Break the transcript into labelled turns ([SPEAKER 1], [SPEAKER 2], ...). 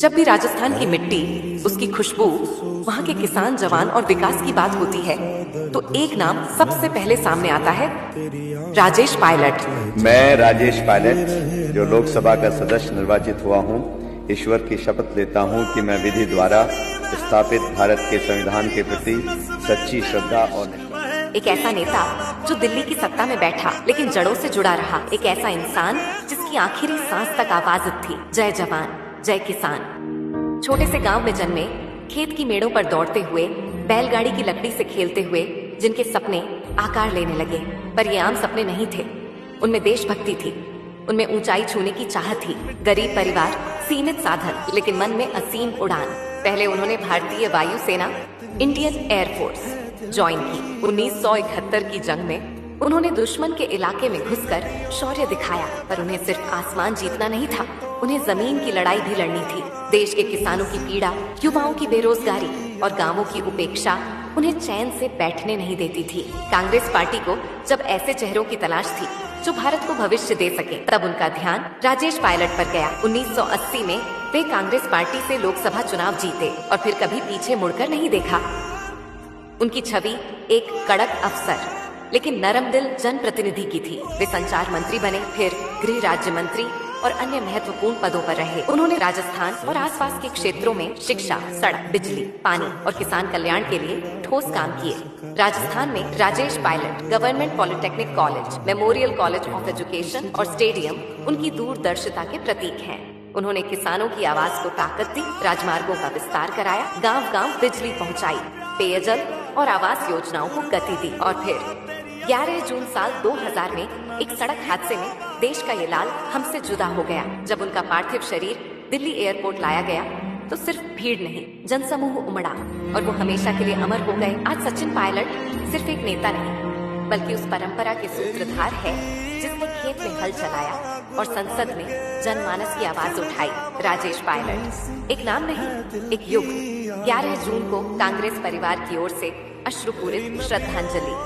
[SPEAKER 1] जब भी राजस्थान की मिट्टी, उसकी खुशबू, वहाँ के किसान जवान और विकास की बात होती है तो एक नाम सबसे पहले सामने आता है, राजेश पायलट।
[SPEAKER 2] मैं राजेश पायलट, जो लोकसभा का सदस्य निर्वाचित हुआ हूँ, ईश्वर की शपथ लेता हूँ कि मैं विधि द्वारा स्थापित भारत के संविधान के प्रति सच्ची श्रद्धा और
[SPEAKER 1] एक ऐसा नेता जो दिल्ली की सत्ता में बैठा लेकिन जड़ों से जुड़ा रहा, एक ऐसा इंसान जिसकी आखिरी सांस तक आवाज थी, जय जवान जय किसान। छोटे से गांव में जन्मे, खेत की मेड़ों पर दौड़ते हुए, बैलगाड़ी की लकड़ी से खेलते हुए जिनके सपने आकार लेने लगे, पर ये आम सपने नहीं थे। उनमें देशभक्ति थी, उनमें ऊंचाई छूने की चाह थी। गरीब परिवार, सीमित साधन, लेकिन मन में असीम उड़ान। पहले उन्होंने भारतीय वायुसेना, इंडियन एयरफोर्स ज्वाइन की। 1971 की जंग में उन्होंने दुश्मन के इलाके में घुसकर शौर्य दिखाया, पर उन्हें सिर्फ आसमान जीतना नहीं था, उन्हें जमीन की लड़ाई भी लड़नी थी। देश के किसानों की पीड़ा, युवाओं की बेरोजगारी और गांवों की उपेक्षा उन्हें चैन से बैठने नहीं देती थी। कांग्रेस पार्टी को जब ऐसे चेहरों की तलाश थी जो भारत को भविष्य दे सके, तब उनका ध्यान राजेश पायलट पर गया। 1980 में वे कांग्रेस पार्टी से लोकसभा चुनाव जीते और फिर कभी पीछे मुड़कर नहीं देखा। उनकी छवि एक कड़क अफसर लेकिन नरम दिल जनप्रतिनिधि की थी। वे संचार मंत्री बने, फिर गृह राज्य मंत्री और अन्य महत्वपूर्ण पदों पर रहे। उन्होंने राजस्थान और आसपास के क्षेत्रों में शिक्षा, सड़क, बिजली, पानी और किसान कल्याण के लिए ठोस काम किए। राजस्थान में Rajesh Pilot government polytechnic college, memorial college of education और स्टेडियम उनकी दूरदर्शिता के प्रतीक हैं। उन्होंने किसानों की आवाज को ताकत दी, राजमार्गों का विस्तार कराया, गांव-गांव बिजली पहुंचाई, पेयजल और आवास योजनाओं को गति दी। और फिर 11 जून साल 2000 में एक सड़क हादसे में देश का ये लाल हमसे जुदा हो गया। जब उनका पार्थिव शरीर दिल्ली एयरपोर्ट लाया गया तो सिर्फ भीड़ नहीं, जनसमूह उमड़ा और वो हमेशा के लिए अमर हो गए। आज सचिन पायलट सिर्फ एक नेता नहीं, बल्कि उस परंपरा के सूत्रधार है जिसने खेत में हल चलाया और संसद में जनमानस की आवाज उठाई। राजेश पायलट एक नाम नहीं, एक युग। 11 जून को कांग्रेस परिवार की ओर से अश्रुपूरित श्रद्धांजलि।